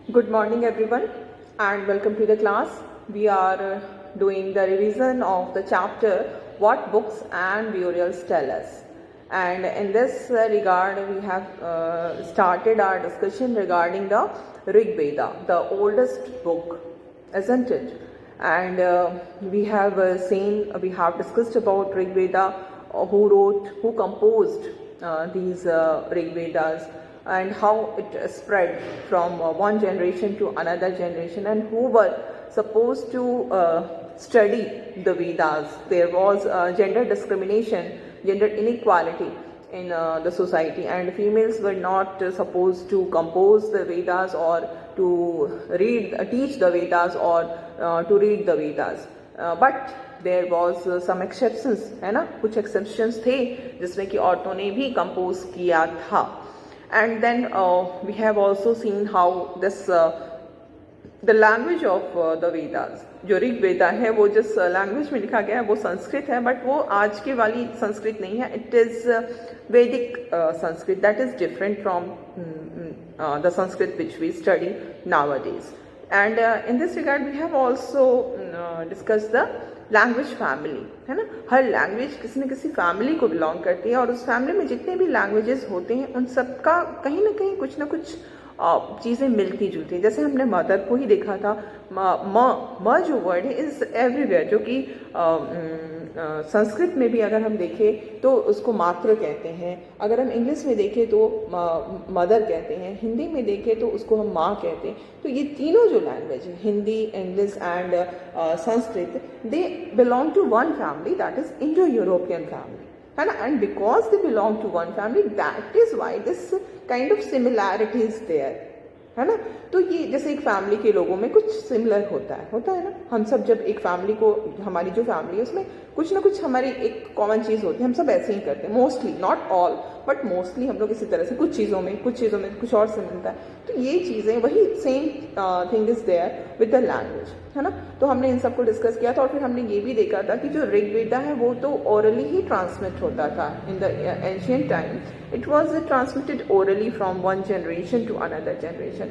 Good morning everyone and welcome to the class. We are doing the revision of the chapter What Books and Burials Tell Us. And in this regard we have started our discussion regarding the Rig Veda, the oldest book, isn't it? And we have we have discussed about Rig Veda, who composed these Rig Vedas, and how it spread from one generation to another generation, and who were supposed to study the Vedas. There was gender discrimination, gender inequality in the society, and females were not supposed to compose the Vedas or to teach the Vedas or to read the Vedas. But there was some exceptions, है ना, कुछ exceptions थे जिसमें कि औरतों ने भी compose किया था. And then we have also seen how this the language of the Vedas, जो ऋग वेदा है वो जिस लैंग्वेज में लिखा गया है वो संस्कृत है, बट वो आज के वाली संस्कृत नहीं है. It is Vedic Sanskrit that is different from the Sanskrit which we study nowadays. And in this regard we have also discussed the language family, है ना. हर लैंग्वेज किसी न किसी फैमिली को बिलोंग करती है, और उस फैमिली में जितने भी लैंग्वेजेस होते हैं उन सब का कहीं ना कहीं कुछ ना कुछ चीज़ें मिलती जुलती हैं. जैसे हमने मदर को ही देखा था, म जो वर्ड है इज़ एवरीवेयर, जो कि संस्कृत में भी अगर हम देखें तो उसको मातृ कहते हैं, अगर हम इंग्लिश में देखें तो मदर कहते हैं, हिंदी में देखें तो उसको हम माँ कहते हैं. तो ये तीनों जो लैंग्वेज है, Hindi, English and Sanskrit, they belong to one family, that is Indo European family, है ना. And because they belong to one family, that is why this kind of similarities there, है ना. तो ये जैसे एक फैमिली के लोगों में कुछ सिमिलर होता है ना. हम सब जब एक फैमिली को, हमारी जो फैमिली है उसमें कुछ ना कुछ हमारी एक कॉमन चीज़ होती है, हम सब ऐसे ही करते हैं mostly, not all but mostly हम लोग इसी तरह से कुछ चीज़ों में कुछ और से मिलता है. तो ये चीज़ें वही same thing is there with the language, है ना. तो हमने इन सबको डिस्कस किया था, और फिर हमने ये भी देखा था कि जो ऋग वेदा है वो तो ओरली ही ट्रांसमिट होता था. In the ancient time it was transmitted orally from one generation to another generation.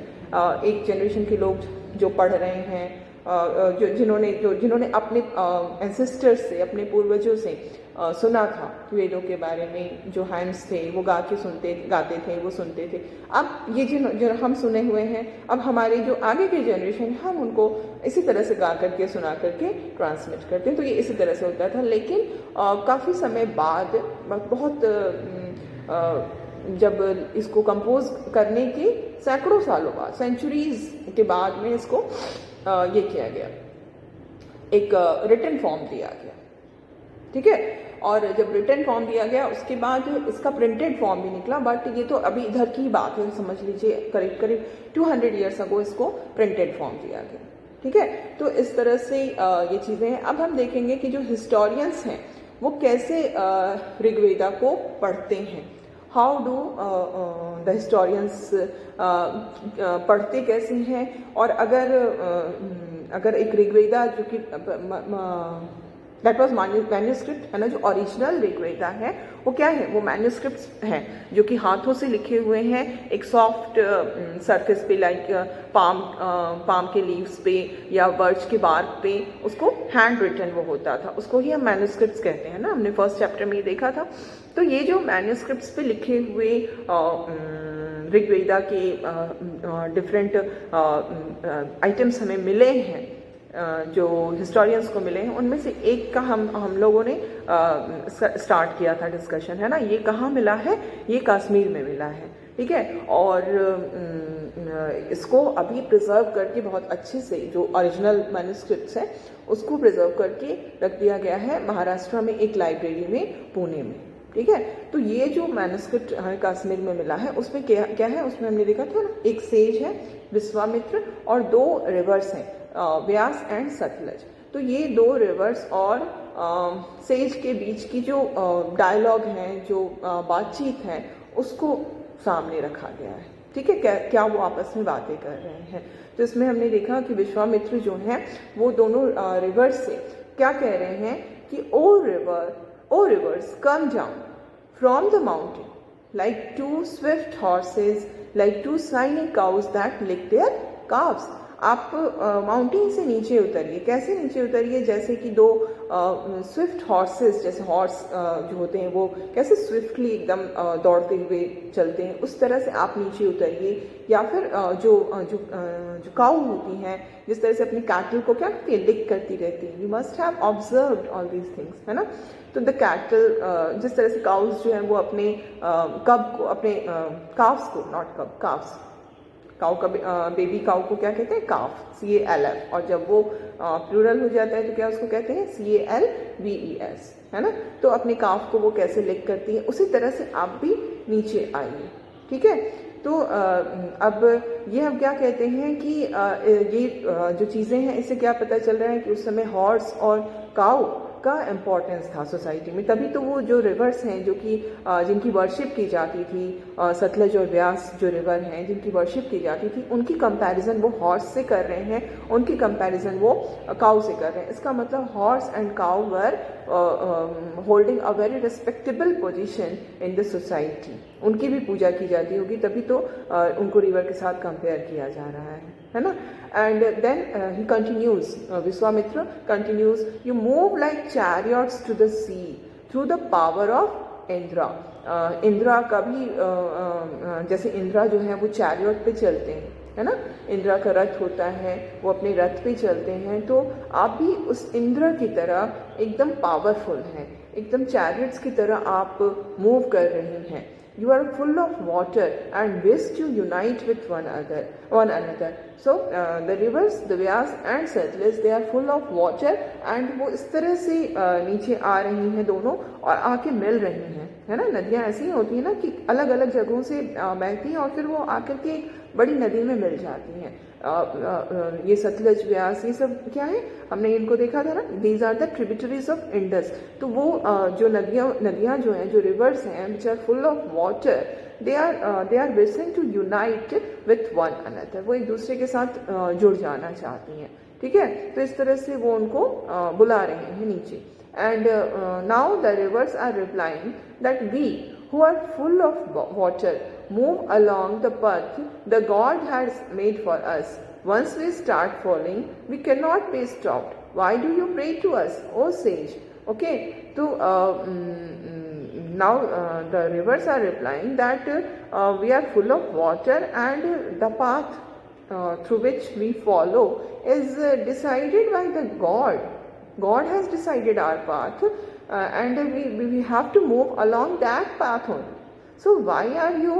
एक जनरेशन के लोग जो पढ़ रहे हैं, जिन्होंने अपने एंसेस्टर्स से, अपने पूर्वजों से सुना था वेदों के बारे में, जो हैंड्स थे वो गाते थे, वो सुनते थे. अब ये जो हम सुने हुए हैं, अब हमारे जो आगे के जनरेशन है, हम उनको इसी तरह से गा करके, सुना करके ट्रांसमिट करते हैं. तो ये इसी तरह से होता था. लेकिन काफ़ी समय बाद, बहुत जब इसको कंपोज करने के सैकड़ों सालों बाद, सेंचुरीज के बाद में इसको ये किया गया, एक रिटन फॉर्म दिया गया, ठीक है. और जब रिटन फॉर्म दिया गया उसके बाद इसका प्रिंटेड फॉर्म भी निकला, बट ये तो अभी इधर की बात है, समझ लीजिए करीब 200 ईयर्स अगो इसको प्रिंटेड फॉर्म दिया गया, ठीक है. तो इस तरह से ये चीज़ें हैं. अब हम देखेंगे कि जो हिस्टोरियंस हैं वो कैसे ऋग्वेदा को पढ़ते हैं. हाउ डू द हिस्टोरियंस पढ़ते कैसे हैं, और अगर एक ऋग्वेदा जो कि दैट वॉज मैन्यूस्क्रिप्ट, है ना, जो ओरिजिनल ऋग्वेदा है वो क्या है, वो मैन्यूस्क्रिप्ट्स हैं जो कि हाथों से लिखे हुए हैं, एक सॉफ्ट सरफेस पे, लाइक पाम के लीव्स पे या बर्च के बार्क पे, उसको हैंड रिटन वो होता था, उसको ही हम मैन्यूस्क्रिप्ट्स कहते हैं ना. हमने फर्स्ट चैप्टर में ये देखा था. तो ये जो मैन्यूस्क्रिप्ट्स पे लिखे हुए ऋग्वेदा के डिफरेंट आइटम्स हमें मिले हैं, जो हिस्टोरियंस को मिले हैं, उनमें से एक का हम लोगों ने स्टार्ट किया था डिस्कशन, है ना. ये कहाँ मिला है, ये कश्मीर में मिला है, ठीक है. और इसको अभी प्रिजर्व करके बहुत अच्छे से, जो ओरिजिनल मैन्यूस्क्रिप्ट्स हैं उसको प्रिजर्व करके रख दिया गया है महाराष्ट्र में एक लाइब्रेरी में, पुणे में, ठीक है. तो ये जो मैन्यूस्क्रिप्ट हमें कश्मीर में मिला है उसमें क्या है, उसमें हमने देखा था ना, एक सेज है विश्वामित्र, और 2 रिवर्स हैं, व्यास एंड सतलज. तो ये 2 रिवर्स और सेज के बीच की जो डायलॉग है, जो बातचीत है, उसको सामने रखा गया है, ठीक है. क्या वो आपस में बातें कर रहे हैं. तो इसमें हमने देखा कि विश्वामित्र जो हैं वो दोनों रिवर्स से क्या कह रहे हैं कि oh rivers come down from the mountain like 2 swift horses, like 2 shining cows that lick their calves, आप माउंटेन से नीचे उतरिए। कैसे नीचे उतरिए? जैसे कि दो स्विफ्ट हॉर्सेस, जैसे हॉर्स जो होते हैं वो कैसे स्विफ्टली एकदम दौड़ते हुए चलते हैं, उस तरह से आप नीचे उतरिए। या फिर जो काऊ होती हैं, जिस तरह से अपनी कैटल को क्या करती है, लिक करती रहती है। You must have observed all these things, है ना। तो द कैटल, जिस तरह से काउस जो है वो अपने कब को, अपने काव्स को, नॉट कब, काव्स, काउ का बेबी काउ को क्या कहते हैं, काफ, CALF। और जब वो प्लूरल हो जाता है तो क्या उसको कहते हैं, CALVES, है ना। तो अपने काफ को वो कैसे लिक करती है, उसी तरह से आप भी नीचे आइए, ठीक है। तो अब ये हम क्या कहते हैं कि ये जो चीज़ें हैं, इससे क्या पता चल रहा है कि उस समय हॉर्स और काउ का इम्पोर्टेंस था सोसाइटी में। तभी तो वो जो रिवर्स हैं जो कि जिनकी वर्शिप की जाती थी, सतलज और व्यास जो रिवर हैं जिनकी वर्शिप की जाती थी, उनकी कंपैरिजन वो हॉर्स से कर रहे हैं, उनकी कंपैरिजन वो काउ से कर रहे हैं। इसका मतलब horse and cow were holding a very respectable position in the society. उनकी भी पूजा की जाती होगी, तभी तो उनको रिवर के साथ कंपेयर किया जा रहा है ना। And then he continues, Vishwamitra continues, you move like chariots to the sea through the power of Indra. Indira का भी जैसे इंद्रा जो है वो चैरियट पे चलते हैं, है ना। इंद्रा का रथ होता है, वो अपने रथ पे चलते हैं। तो आप भी उस इंद्र की तरह एकदम पावरफुल हैं, एकदम चैरियट्स की तरह आप मूव कर रहे हैं। You are full of water and wish to unite with one another. So the rivers, the Vyas and Satluj, they are full of water and वो इस तरह से नीचे आ रही हैं दोनों और आके मिल रही हैं, है ना। नदियाँ ऐसी ही होती हैं ना कि अलग अलग जगहों से बहती हैं और फिर वो आकर के एक बड़ी नदी में मिल जाती हैं। ये सतलज, व्यास, ये सब क्या है, हमने इनको देखा था ना, these are the tributaries of Indus. तो वो जो नदियाँ जो हैं, जो रिवर्स हैं, which are full of water, they are wishing to unite with one another. वो एक दूसरे के साथ जुड़ जाना चाहती हैं, ठीक है। तो इस तरह से वो उनको बुला रहे हैं नीचे। And now the rivers are replying that we who are full of water move along the path the God has made for us. Once we start falling, we cannot be stopped. Why do you pray to us, O sage? Okay, so now the rivers are replying that we are full of water and the path through which we follow is decided by the God. God has decided our path. And we have to move along that path only. So why are you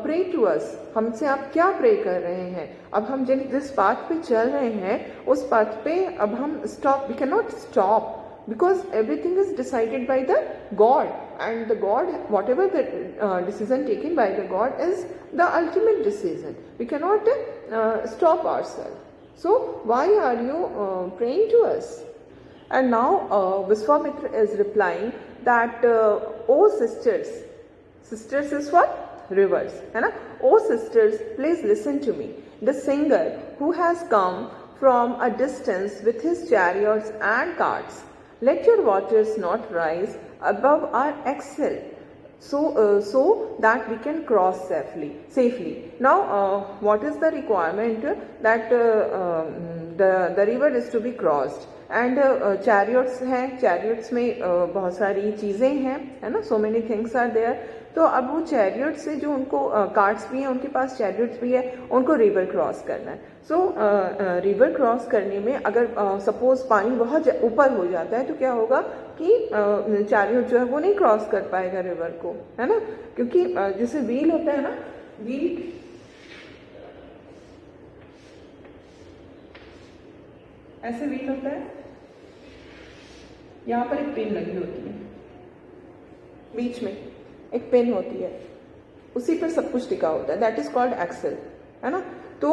pray to us? हमसे आप क्या pray कर रहे हैं? अब हम जिस path पे चल रहे हैं उस पाथ पे अब हम stop, we cannot stop because everything is decided by the God, and the God, whatever the decision taken by the God is the ultimate decision. We cannot stop ourselves. So why are you praying to us? And now Vishwamitra is replying that O sisters, sisters is what? Rivers, है ना। O sisters, please listen to me. The singer who has come from a distance with his chariots and carts, let your waters not rise above our axle, so that we can cross safely. Now what is the requirement? That the river is to be crossed. And chariots हैं, chariots में बहुत सारी चीज़ें हैं, है ना, so many things are there. तो अब वो चैरियट से जो उनको कार्ट्स भी हैं, उनके पास चैरियट्स भी है, उनको रिवर क्रॉस करना है। सो रिवर क्रॉस करने में अगर सपोज पानी बहुत ऊपर हो जाता है तो क्या होगा कि चैरियट जो है वो नहीं क्रॉस कर पाएगा रिवर को, है ना। क्योंकि जैसे व्हील होता है ना, व्हील ऐसे व्हील होता है, यहाँ पर एक पिन लगी होती है, बीच में एक पिन होती है, उसी पर सब कुछ टिका होता है, दैट इज कॉल्ड एक्सेल, है ना। तो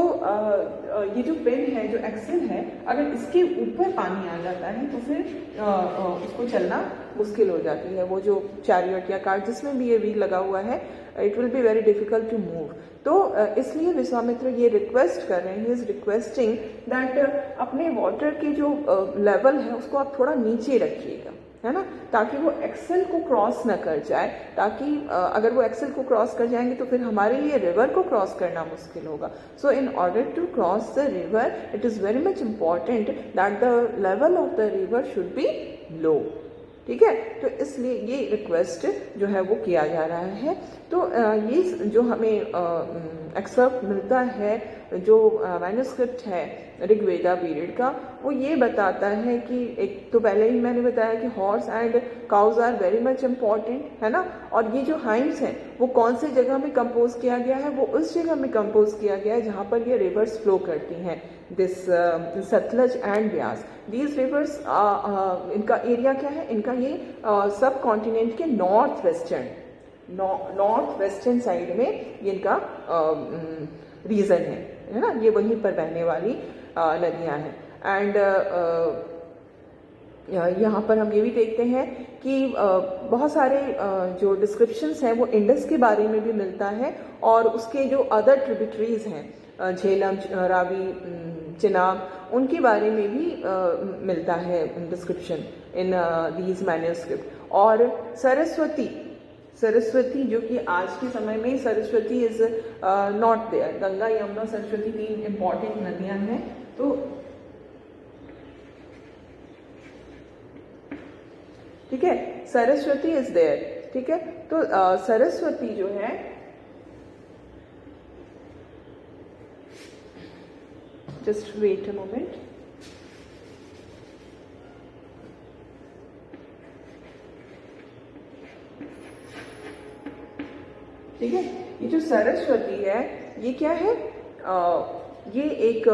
ये जो पिन है, जो एक्सेल है, अगर इसके ऊपर पानी आ जाता है तो फिर उसको चलना मुश्किल हो जाती है। वो जो चैरियट या कार जिसमें भी ये व्हील लगा हुआ है, it will be very difficult to move. तो इसलिए विश्वामित्र ये रिक्वेस्ट कर रहे हैं, इज रिक्वेस्टिंग दैट अपने वाटर के जो लेवल है उसको आप थोड़ा नीचे रखिएगा, है ना, ताकि वो एक्सेल को क्रॉस ना कर जाए, ताकि अगर वो एक्सेल को क्रॉस कर जाएंगे तो फिर हमारे लिए रिवर को क्रॉस करना मुश्किल होगा. So in order to cross the river it is very much important that the level of the river should be low. ठीक है, तो इसलिए ये रिक्वेस्ट जो है वो किया जा रहा है. तो ये जो हमें एक्सर्प्ट मिलता है, जो मैन्युस्क्रिप्ट है ऋग्वेदा पीरियड का, वो ये बताता है कि एक तो पहले ही मैंने बताया कि horse and cows are very much important, है ना. और ये जो हाइम्स हैं वो कौन से जगह में कंपोज किया गया है, वो उस जगह में कंपोज किया गया है जहाँ पर ये रिवर्स फ्लो करती हैं, this Sutlej and Beas. These rivers इनका एरिया क्या है, इनका ये सब कॉन्टिनेंट के नॉर्थ वेस्टर्न साइड में ये इनका रीजन है ना, ये वहीं पर बहने वाली नदियाँ हैं. एंड यहाँ पर हम ये भी देखते हैं कि बहुत सारे जो डिस्क्रिप्शंस हैं वो इंडस के बारे में भी मिलता है, और उसके जो अदर ट्रिब्यूटरीज हैं झेलम, रावी, चिनाब, उनके बारे में भी मिलता है डिस्क्रिप्शन इन दीज मैन्युस्क्रिप्ट. और सरस्वती जो कि आज के समय में Saraswati is not there. Ganga, Yamuna, Saraswati 3 important नदियां हैं. तो ठीक है, सरस्वती इज देयर. ठीक है, तो सरस्वती जो है जस्ट वेट अ मोमेंट. ठीक है, ये जो सरस्वती है ये क्या है, ये एक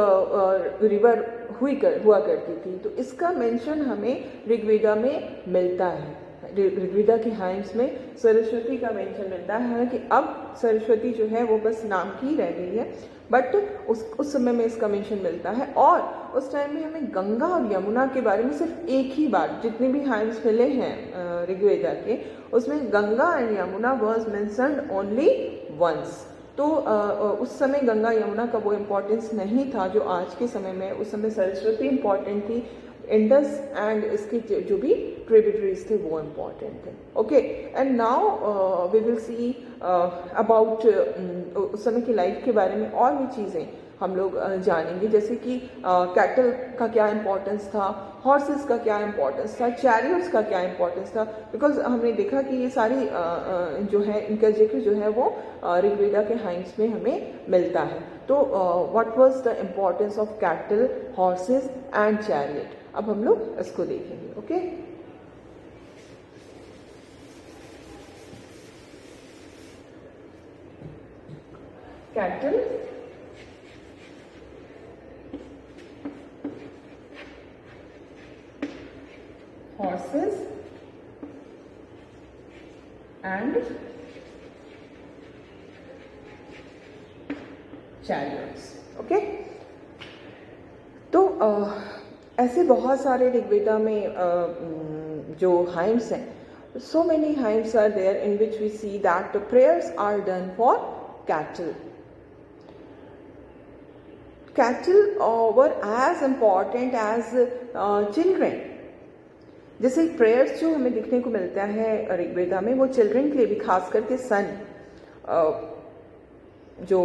रिवर हुआ करती थी. तो इसका मेंशन हमें ऋग्वेदा में मिलता है. ऋग्वेदा की हाइम्स में सरस्वती का मेंशन मिलता है. हालांकि अब सरस्वती जो है वो बस नाम की रह गई है, बट उस समय में इसका मेंशन मिलता है. और उस टाइम में हमें गंगा और यमुना के बारे में सिर्फ एक ही बार, जितने भी हाइम्स मिले हैं ऋग्वेदा के, उसमें Ganga and Yamuna was mentioned only once. तो उस समय गंगा यमुना का वो इम्पोर्टेंस नहीं था जो आज के समय में. उस समय सरस्वती इम्पॉर्टेंट थी, इंडस एंड इसके जो भी ट्रिब्यूटरीज थे वो इम्पॉर्टेंट थे. Okay, and now we will see about उस समय की लाइफ के बारे में और भी चीज़ें हम लोग जानेंगे, जैसे कि कैटल का क्या इम्पोर्टेंस था, हॉर्सेस का क्या इम्पोर्टेंस था, चैरियट्स का क्या इम्पोर्टेंस था. बिकॉज हमने देखा कि ये सारी जो है इनका जिक्र जो है वो ऋग्वेदा के हाइम्स में हमें मिलता है. तो what was the importance of cattle, horses and chariot, अब हम लोग इसको देखेंगे. Okay, cattle, horses and chariots. Okay, तो ऐसे बहुत सारे ऋग्वेदा में जो हाइम्स हैं, so many hymns are there in which we see that the prayers are done for cattle. Cattle were as important as children. जैसे प्रेयर्स जो हमें दिखने को मिलता है ऋग्वेदा में, वो चिल्ड्रन के लिए भी, खास करके सन, जो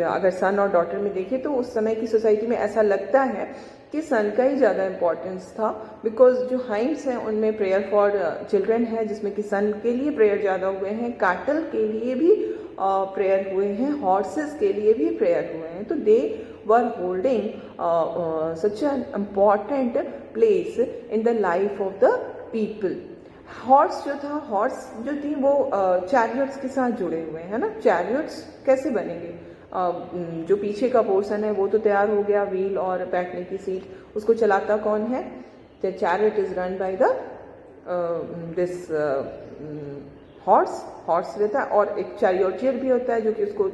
अगर सन और डॉटर में देखें तो उस समय की सोसाइटी में ऐसा लगता है कि सन का ही ज़्यादा इम्पोर्टेंस था. बिकॉज जो हाइम्स हैं उनमें प्रेयर फॉर चिल्ड्रन है, जिसमें कि सन के लिए प्रेयर ज़्यादा हुए हैं, कैटल के लिए भी प्रेयर हुए हैं, हॉर्सेस के लिए भी प्रेयर हुए हैं. तो they were holding such an important place in the life of the people. Horse जो थी वो चैरियट्स के साथ जुड़े हुए हैं, है ना. चैरियट्स कैसे बनेंगे, जो पीछे का पोर्शन है वो तो तैयार हो गया, व्हील और बैठने की सीट, उसको चलाता कौन है, the chariot is run by the this horse रहता है, और एक चैरियोटियर भी होता है जो कि उसको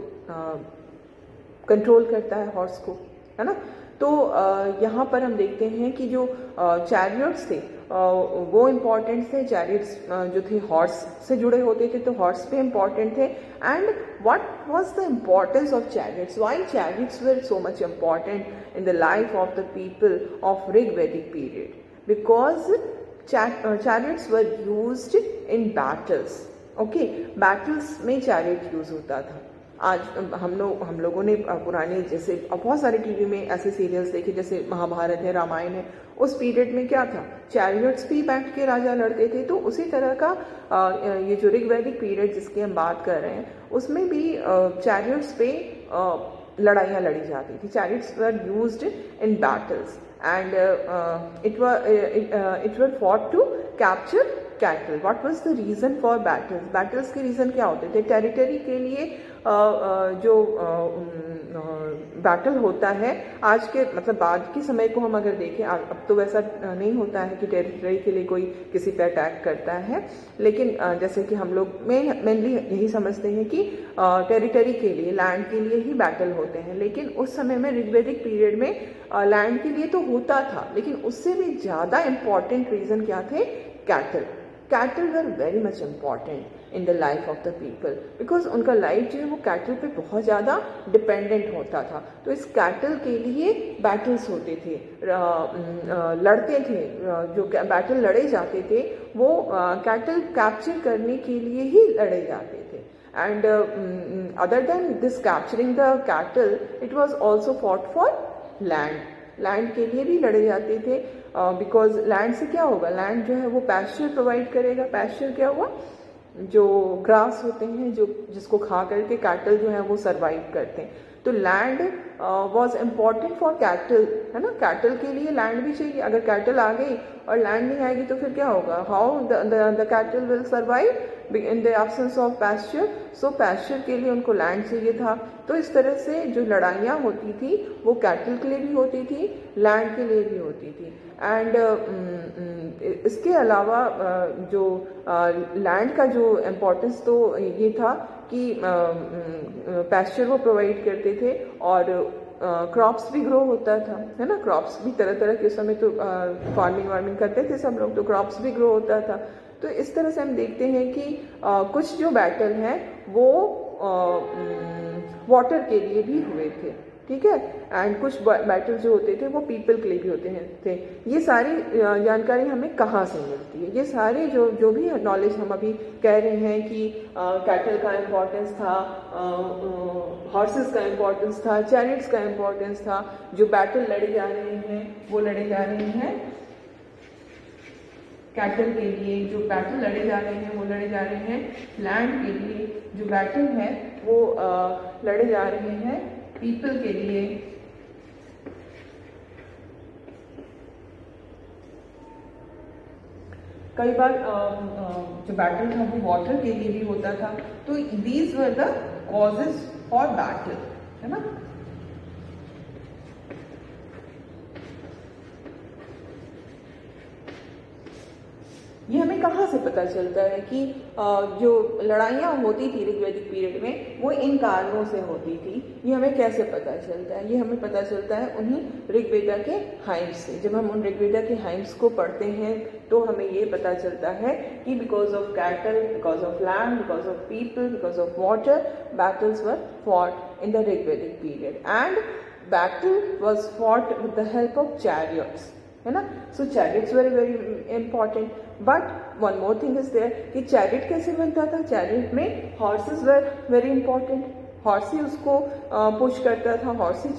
कंट्रोल करता है हॉर्स को, है ना. तो यहाँ पर हम देखते हैं कि जो चैरियट्स थे वो इम्पॉर्टेंट थे. चैरियट्स जो थे हॉर्स से जुड़े होते थे, तो हॉर्स पे इम्पॉर्टेंट थे. And what was the importance of chariots, why chariots were so much important in the life of the people of Rigvedic period, because chariots were used in battles. Okay, battles में chariot use होता था. आज हम लोगों ने पुराने जैसे बहुत सारे टीवी में ऐसे सीरियल्स देखे, जैसे महाभारत है, रामायण है, उस पीरियड में क्या था, चैरियट्स पे बैठ के राजा लड़ते थे. तो उसी तरह का ये जो ऋग्वैदिक पीरियड जिसकी हम बात कर रहे हैं उसमें भी चैरियट्स पे लड़ाइयाँ लड़ी जाती थी. Chariots were used in battles and it were fought to capture cattle. What was the reason for battles? Battles के रीज़न क्या होते थे? टेरिटरी के लिए जो बैटल होता है आज के मतलब बाद के समय को हम अगर देखें, अब तो वैसा नहीं होता है कि टेरिटरी के लिए कोई किसी पे अटैक करता है, लेकिन जैसे कि हम लोग मेनली यही समझते हैं कि टेरिटरी के लिए, लैंड के लिए ही बैटल होते हैं. लेकिन उस समय में ऋग्वैदिक पीरियड में लैंड के लिए तो होता था, लेकिन उससे भी ज़्यादा इम्पॉर्टेंट रीज़न क्या थे? Cattle. Cattle were very much important in the life of the people, because उनका लाइफ जो है वो कैटल पे बहुत ज़्यादा डिपेंडेंट होता था. तो इस कैटल के लिए बैटल्स होते थे, लड़ते थे. जो बैटल लड़े जाते थे वो कैटल कैप्चर करने के लिए ही लड़े जाते थे. And other than this capturing the cattle, it was also fought for land. Land के लिए भी लड़े जाते थे, बिकॉज लैंड से क्या होगा, लैंड जो है वो पैस्चर प्रोवाइड करेगा. पैस्चर क्या हुआ? जो ग्रास होते हैं जो जिसको खा करके कैटल जो है वो सरवाइव करते हैं. तो land was important for cattle, है ना. कैटल के लिए लैंड भी चाहिए. अगर कैटल आ गई और लैंड नहीं आएगी तो फिर क्या होगा? How the cattle will survive in the absence of pasture. So pasture के लिए उनको लैंड चाहिए था. तो इस तरह से जो लड़ाइयाँ होती थी वो कैटल के लिए भी होती थी, लैंड के लिए भी होती थी. एंड इसके अलावा जो लैंड का जो इम्पोर्टेंस तो ये था कि पैस्चर वो प्रोवाइड करते थे और क्रॉप्स भी ग्रो होता था, है ना. क्रॉप्स भी तरह तरह के, उस समय तो फार्मिंग करते थे सब लोग, तो क्रॉप्स भी ग्रो होता था. तो इस तरह से हम देखते हैं कि कुछ जो बैटल हैं वो वाटर के लिए भी हुए थे, ठीक है. एंड कुछ बैटल जो होते थे वो पीपल के लिए भी होते थे. ये सारी जानकारी हमें कहाँ से मिलती है? ये सारे जो भी नॉलेज हम अभी कह रहे हैं कि कैटल का इम्पोर्टेंस था, हॉर्सेस का इम्पोर्टेंस था, चैरियट्स का इम्पोर्टेंस था, जो बैटल लड़े जा रहे हैं वो लड़े जा रहे हैं कैटल के लिए. जो बैटल लड़े जा रहे हैं वो लड़े जा रहे हैं लैंड के लिए. जो बैटल है वो लड़े जा रहे हैं पीपल के लिए. कई बार जो बैटल था वो वाटर के लिए भी होता था. तो these were the causes for battle, है ना. ये हमें कहाँ से पता चलता है कि जो लड़ाइयाँ होती थी ऋग्वैदिक पीरियड में वो इन कारणों से होती थी? ये हमें कैसे पता चलता है? ये हमें पता चलता है उन्हीं ऋग्वेदा के हाइम्स से. जब हम उन ऋग्वेदा के हाइम्स को पढ़ते हैं तो हमें ये पता चलता है कि because of cattle, because of land, because of people, because of water, battles were fought in the Rigvedic period. And battle was fought with the help of chariots, है ना. So chariots very very important. But one more thing is there कि chariot कैसे बनता था? Chariot में horses were very important. Horse ही उसको push करता था. हॉर्स ही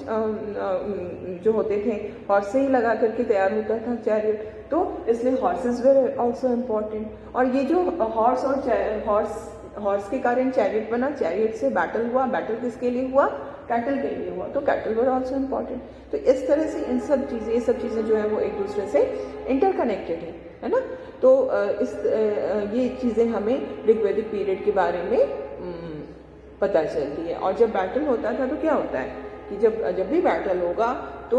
जो होते थे हॉर्स से ही लगा करके तैयार होता था चैरियट. तो इसलिए हॉर्सेस वर ऑल्सो इम्पॉर्टेंट. और ये जो हॉर्स और हॉर्स के कारण चैरियट बना, चैरियट से बैटल हुआ. बैटल किसके लिए हुआ? कैटल के लिए हुआ. तो कैटल वर ऑल्सो इम्पॉर्टेंट. तो इस तरह से ये सब चीज़ें जो है वो एक दूसरे से इंटरकनेक्टेड है ना. तो ये चीज़ें हमें ऋग्वैदिक पीरियड के बारे में पता चलती है. और जब बैटल होता था तो क्या होता है कि जब भी बैटल होगा तो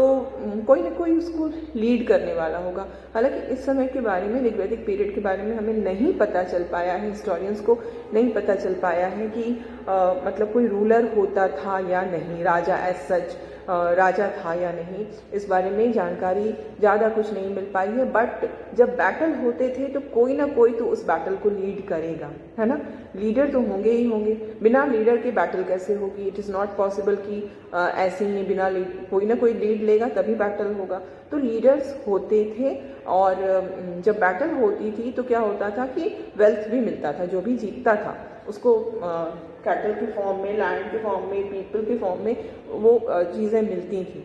कोई ना कोई उसको लीड करने वाला होगा. हालांकि इस समय के बारे में, ऋग्वैदिक पीरियड के बारे में हमें नहीं पता चल पाया है, हिस्टोरियंस को नहीं पता चल पाया है कि मतलब कोई रूलर होता था या नहीं, राजा एज सच. राजा था या नहीं, इस बारे में जानकारी ज़्यादा कुछ नहीं मिल पाई है। बट जब बैटल होते थे तो कोई ना कोई तो उस बैटल को लीड करेगा, है ना। लीडर तो होंगे ही होंगे, बिना लीडर के बैटल कैसे होगी। इट इज़ नॉट पॉसिबल कि ऐसे ही बिना लीड, कोई ना कोई लीड लेगा तभी बैटल होगा। तो लीडर्स होते थे, और जब बैटल होती थी तो क्या होता था कि वेल्थ भी मिलता था। जो भी जीतता था उसको कैटल के फॉर्म में, लैंड के फॉर्म में, पीपल के फॉर्म में वो चीज़ें मिलती थी,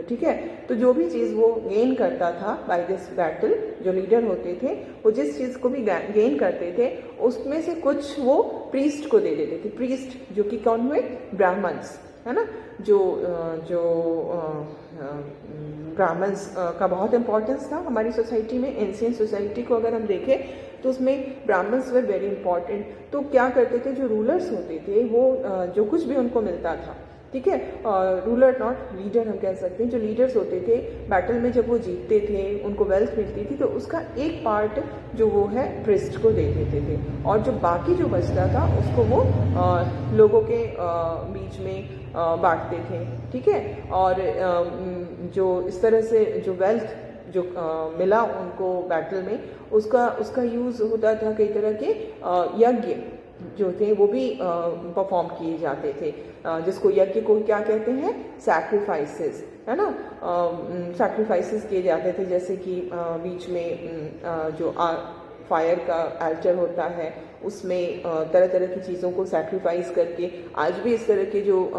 ठीक है। तो जो भी चीज़ वो गेन करता था बाय दिस बैटल, जो लीडर होते थे वो जिस चीज़ को भी गेन करते थे उसमें से कुछ वो प्रीस्ट को दे देते थे। प्रीस्ट जो कि कौन हुए, ब्राह्मण्स, है ना। जो ब्राह्मण्स का बहुत इंपॉर्टेंस था हमारी सोसाइटी में। एंशिएंट सोसाइटी को अगर हम देखें तो उसमें ब्राह्मण्स वर वेरी इंपॉर्टेंट। तो क्या करते थे, जो रूलर्स होते थे वो जो कुछ भी उनको मिलता था, ठीक है, रूलर नॉट लीडर हम कह सकते हैं, जो लीडर्स होते थे बैटल में जब वो जीतते थे उनको वेल्थ मिलती थी तो उसका एक पार्ट जो वो है प्रिस्ट को दे देते थे, और जो बाकी जो बचता था उसको वो लोगों के बीच में बांटते थे, ठीक है। और जो इस तरह से जो वेल्थ जो मिला उनको बैटल में, उसका यूज़ होता था कई तरह के यज्ञ जो थे वो भी परफॉर्म किए जाते थे, जिसको यज्ञ को क्या कहते हैं, सैक्रिफाइसेस, है ना। सैक्रिफाइसेस किए जाते थे, जैसे कि बीच में जो फायर का अल्टर होता है उसमें तरह तरह की चीज़ों को सैक्रिफाइस करके, आज भी इस तरह के जो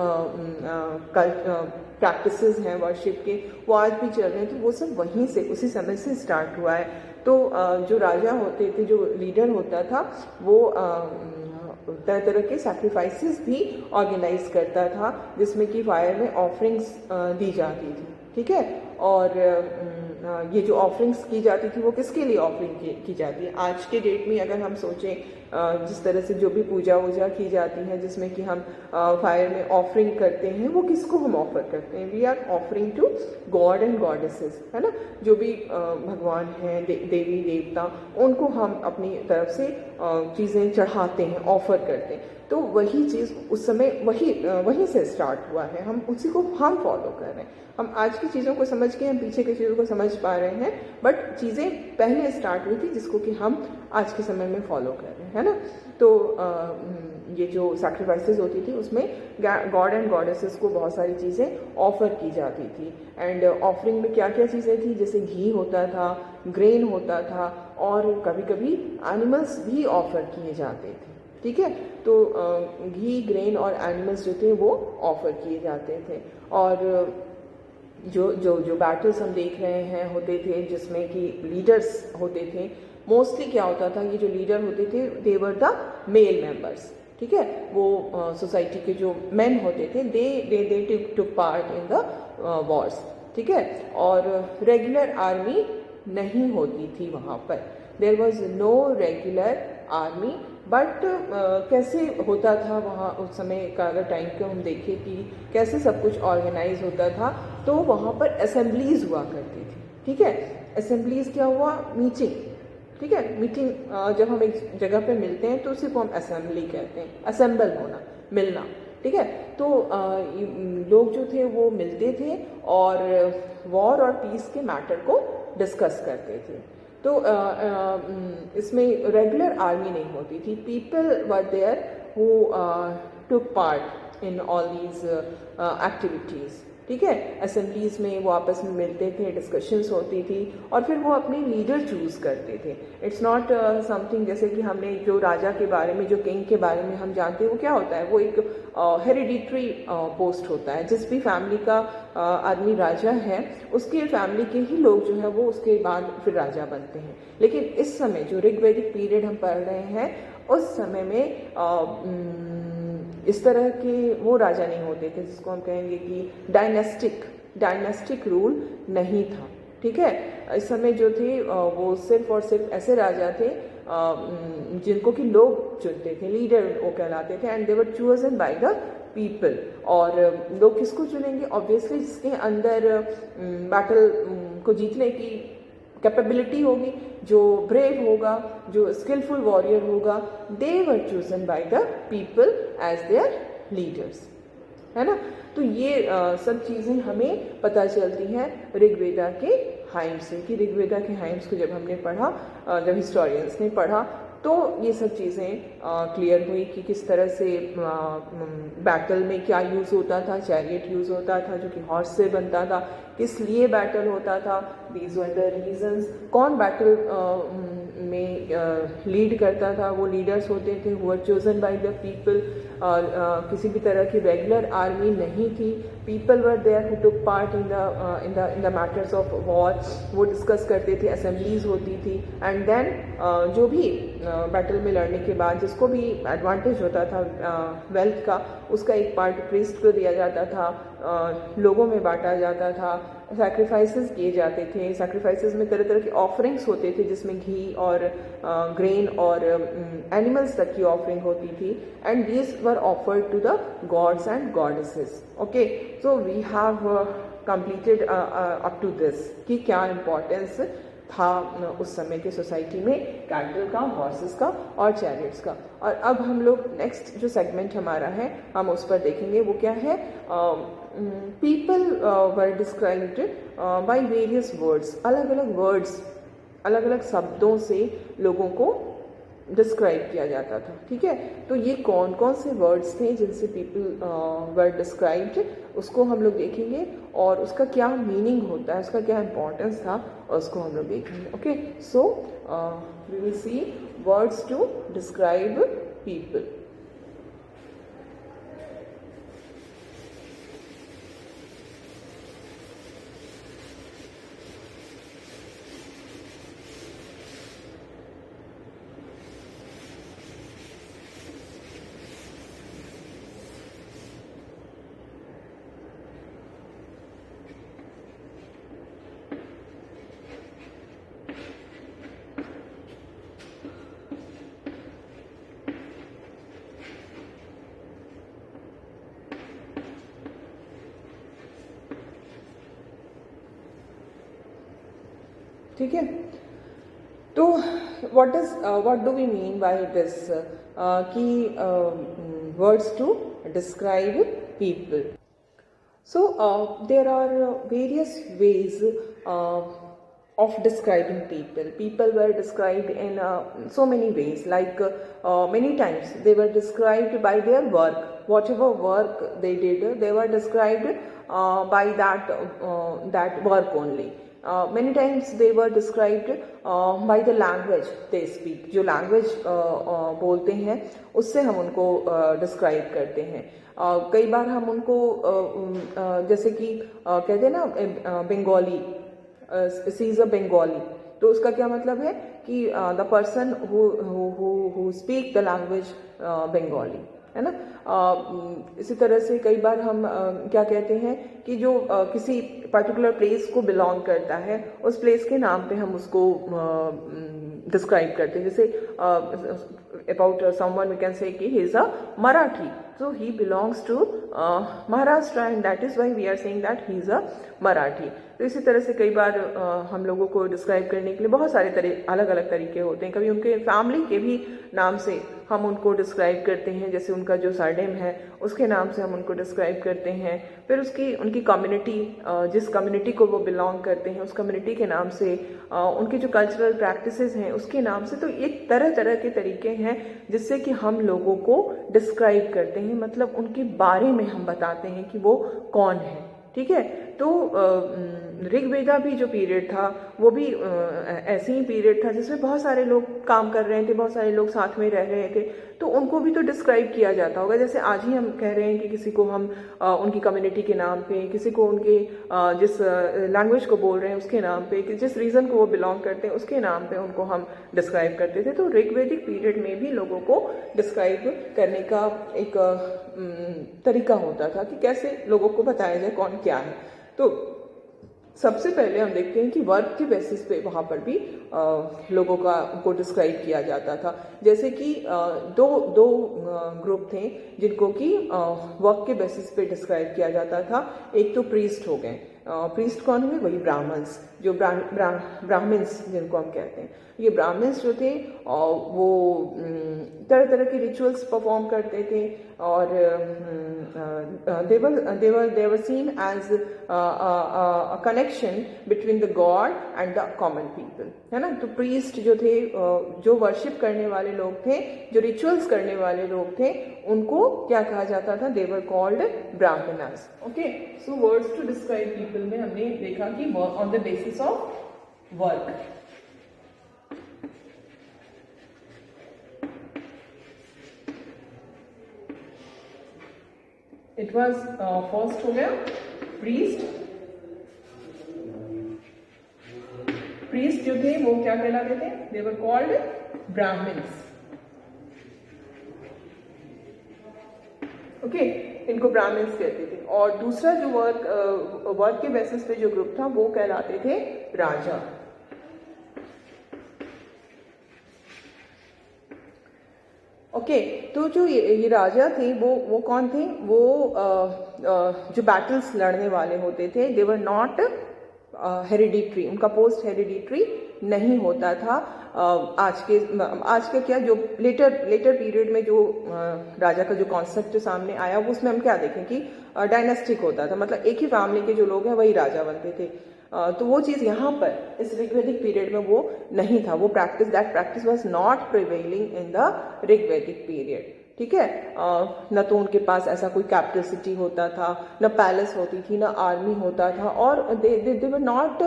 प्रैक्टिसेस हैं वर्शिप के वो आज भी चल रहे हैं। तो वो सब वहीं से, उसी समय से स्टार्ट हुआ है। तो जो राजा होते थे, जो लीडर होता था वो तरह तरह के सैक्रिफाइसेस भी ऑर्गेनाइज करता था, जिसमें कि फायर में ऑफरिंग्स दी जाती थी, ठीक है। और ये जो ऑफरिंग्स की जाती थी वो किसके लिए ऑफरिंग की जाती है। आज के डेट में अगर हम सोचें, जिस तरह से जो भी पूजा वूजा की जाती है जिसमें कि हम फायर में ऑफरिंग करते हैं, वो किसको हम ऑफर करते हैं, we are offering to god and goddesses, है ना। जो भी भगवान हैं, देवी देवता, उनको हम अपनी तरफ से चीज़ें चढ़ाते हैं, ऑफर करते हैं। तो वही चीज़ उस समय वहीं से स्टार्ट हुआ है, हम उसी को हम फॉलो कर रहे हैं। हम आज की चीज़ों को समझ के हम पीछे की चीज़ों को समझ पा रहे हैं, बट चीज़ें पहले स्टार्ट हुई थी जिसको कि हम आज के समय में फॉलो कर रहे हैं, है ना। तो ये जो सैक्रिफाइसेस होती थी उसमें गॉड एंड गॉडेसेस को बहुत सारी चीज़ें ऑफर की जाती थी। एंड ऑफरिंग में क्या क्या चीज़ें थी, जैसे घी होता था, ग्रेन होता था, और कभी कभी एनिमल्स भी ऑफर किए जाते थे, ठीक है। तो घी, ग्रेन और एनिमल्स जो थे वो ऑफर किए जाते थे। और जो बैटल्स हम देख रहे हैं होते थे जिसमें कि लीडर्स होते थे, मोस्टली क्या होता था, ये जो लीडर होते थे they were the male members, ठीक है। वो सोसाइटी के जो मेन होते थे they took part in the wars, ठीक है। और रेगुलर आर्मी नहीं होती थी वहाँ पर, there was no regular army. But कैसे होता था वहाँ उस समय का, अगर टाइम को हम देखें कि कैसे सब कुछ ऑर्गेनाइज होता था, तो वहाँ पर असेंबलीज हुआ करती थी, ठीक है। असेंबलीज क्या हुआ, मीटिंग, ठीक है। मीटिंग जब हम एक जगह पे मिलते हैं तो उसी को हम असेंबली कहते हैं, असेंबल होना, मिलना, ठीक है। तो लोग जो थे वो मिलते थे और वॉर और पीस के मैटर को डिस्कस करते थे। तो इसमें रेगुलर आर्मी नहीं होती थी, people were there who took part in all these activities, ठीक है। असेंबलीज में वो आपस में मिलते थे, डिस्कशंस होती थी, और फिर वो अपने लीडर चूज़ करते थे। इट्स नॉट समथिंग जैसे कि हमने जो राजा के बारे में, जो किंग के बारे में हम जानते हैं, वो क्या होता है, वो एक हेरिडिटरी पोस्ट होता है। जिस भी फैमिली का आदमी राजा है उसके फैमिली के ही लोग जो है वो उसके बाद फिर राजा बनते हैं। लेकिन इस समय जो ऋग्वैदिक पीरियड हम पढ़ रहे हैं उस समय में इस तरह के वो राजा नहीं होते थे, जिसको हम कहेंगे कि डायनेस्टिक रूल नहीं था, ठीक है। इस समय जो थे वो सिर्फ और सिर्फ ऐसे राजा थे जिनको कि लोग चुनते थे, लीडर वो कहलाते थे, and they were chosen by the people. और लोग किसको चुनेंगे, ऑब्वियसली जिसके अंदर बैटल को जीतने की कैपेबिलिटी होगी, जो ब्रेव होगा, जो स्किलफुल वॉरियर होगा, they were chosen by the people as their leaders, है ना। तो ये सब चीज़ें हमें पता चलती हैं ऋग्वेदा के हाइम्स से, कि ऋग्वेदा के हाइम्स को जब हमने पढ़ा, जब हिस्टोरियंस ने पढ़ा, तो ये सब चीज़ें क्लियर हुई कि किस तरह से बैटल में क्या यूज़ होता था। चैरियट यूज़ होता था जो कि हॉर्स से बनता था, किस लिए बैटल होता था, दीज वर द रीजंस। कौन बैटल में लीड करता था, वो लीडर्स होते थे who were chosen by the people. किसी भी तरह की रेगुलर आर्मी नहीं थी, people were there who took part in the matters of war. वो डिस्कस करते थे, असेंबलीज होती थी, एंड देन जो भी बैटल में लड़ने के बाद जिसको भी एडवांटेज होता था वेल्थ का, उसका एक पार्ट प्रीस्ट को दिया जाता था, लोगों में बांटा जाता था, सैक्रिफाइसेस किए जाते थे। सैक्रिफाइसेस में तरह तरह के ऑफरिंग्स होते थे, जिसमें घी और ग्रेन और एनिमल्स तक की ऑफरिंग होती थी, and these were offered to the gods and goddesses. Okay, so we have completed up to this कि क्या इम्पोर्टेंस था उस समय के सोसाइटी में कैटल का, हॉर्सेस का और चैरियट्स का। और अब हम लोग नेक्स्ट जो सेगमेंट हमारा है हम उस पर देखेंगे, वो क्या है, people were described by various words. अलग अलग वर्ड्स, अलग अलग शब्दों से लोगों को डिस्क्राइब किया जाता था। ठीक है, तो ये कौन कौन से वर्ड्स थे जिनसे पीपल वर डिस्क्राइब्ड, उसको हम लोग देखेंगे, और उसका क्या मीनिंग होता है, उसका क्या इम्पोर्टेंस था, और उसको हम लोग देखेंगे। Okay, so we will see words to describe people. ठीक है, तो what do we mean by this कि words to describe people. So there are various ways of describing people. People were described in so many ways, like many times they were described by their work. Whatever work they did, they were described by that work only. Many times they were described by the language they speak. जो language बोलते हैं उससे हम उनको describe करते हैं. कई बार हम उनको जैसे कि कहते हैं ना बंगाली, सी इज़ अ बंगाली, तो उसका क्या मतलब है कि the person who speak the language Bengali, है ना। इसी तरह से कई बार हम क्या कहते हैं कि जो किसी पर्टिकुलर प्लेस को बिलोंग करता है, उस प्लेस के नाम पे हम उसको डिस्क्राइब करते हैं। जैसे about someone we can say कि he is a Marathi, so he belongs to Maharashtra, and that is why we are saying that he is a Marathi. तो इसी तरह से कई बार हम लोगों को डिस्क्राइब करने के लिए बहुत सारे अलग अलग तरीके होते हैं। कभी उनके फैमिली के भी नाम से हम उनको डिस्क्राइब करते हैं, जैसे उनका जो सरनेम है उसके नाम से हम उनको डिस्क्राइब करते हैं। फिर उनकी कम्युनिटी, जिस कम्युनिटी को वो बिलोंग करते हैं, उस कम्युनिटी के नाम से, उनकी जो कल्चरल प्रैक्टिसेस हैं उसके नाम से। तो एक तरह तरह के तरीके हैं जिससे कि हम लोगों को डिस्क्राइब करते हैं, मतलब उनके बारे में हम बताते हैं कि वो कौन है। ठीक है, तो ऋग्वेदा भी जो पीरियड था वो भी ऐसे ही पीरियड था जिसमें बहुत सारे लोग काम कर रहे थे, बहुत सारे लोग साथ में रह रहे थे, तो उनको भी तो डिस्क्राइब किया जाता होगा। जैसे आज ही हम कह रहे हैं कि किसी को हम उनकी कम्युनिटी के नाम पे, किसी को उनके जिस लैंग्वेज को बोल रहे हैं उसके नाम पे, जिस रीजन को वो बिलोंग करते हैं उसके नाम पे उनको हम डिस्क्राइब करते थे। तो ऋग्वेदिक पीरियड में भी लोगों को डिस्क्राइब करने का एक तरीका होता था कि कैसे लोगों को बताया जाए कौन क्या है। तो सबसे पहले हम देखते हैं कि वर्क के बेसिस पे वहाँ पर भी लोगों को डिस्क्राइब किया जाता था। जैसे कि दो ग्रुप थे जिनको कि वर्क के बेसिस पे डिस्क्राइब किया जाता था। एक तो प्रीस्ट हो गए, प्रीस्ट कौन हुए? वही ब्राह्मण्स, जो ब्राह्मण्स जिनको हम कहते हैं। ये ब्राह्मण्स जो थे वो तरह तरह के रिचुअल्स परफॉर्म करते थे और they were seen as a connection between the God and the common people, है ना। तो प्रीस्ट जो थे, जो वर्शिप करने वाले लोग थे, जो रिचुअल्स करने वाले लोग थे, उनको क्या कहा जाता था? they were called brahmanas. Okay, so words to describe people में हमने देखा कि on the basis of work. It was first हो गया priest. priest जो थे वो क्या कहलाते थे? They were called Brahmins. Okay, इनको ब्राह्मण्स कहते थे। और दूसरा जो वर्क के बेसिस पे जो ग्रुप था वो कहलाते थे राजा। ओके, तो जो ये राजा थे वो कौन थे? वो जो बैटल्स लड़ने वाले होते थे, दे वर नॉट हेरिडिटरी, उनका पोस्ट हेरिडिटरी नहीं होता था। आज के क्या, जो लेटर पीरियड में जो राजा का जो कॉन्सेप्ट सामने आया, वो उसमें हम क्या देखें कि डायनेस्टिक होता था, मतलब एक ही फैमिली के जो लोग हैं वही राजा बनते थे। तो वो चीज़ यहाँ पर इस ऋग्वेदिक पीरियड में वो नहीं था। वो that practice was not prevailing in the Rigvedic period. ठीक है, न तो उनके पास ऐसा कोई कैपिटल सिटी होता था, न पैलेस होती थी, न आर्मी होता था, और they were not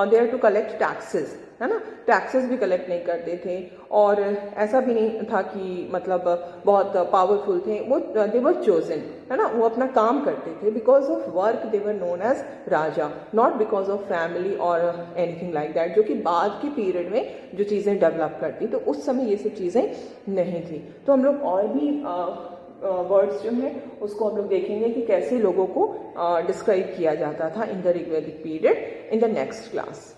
there to collect taxes, है ना। टैक्सेस भी कलेक्ट नहीं करते थे, और ऐसा भी नहीं था कि मतलब बहुत पावरफुल थे। वो दे वर चोजन, है ना। वो अपना काम करते थे because of work, they were known as raja, not because of family और एनीथिंग लाइक दैट, जो कि बाद के पीरियड में जो चीज़ें डेवलप करती, तो उस समय ये सब चीज़ें नहीं थी। तो हम लोग और भी वर्ड्स जो हैं उसको हम लोग देखेंगे कि कैसे लोगों को डिस्क्राइब किया जाता था in the Rigvedic period in the next class.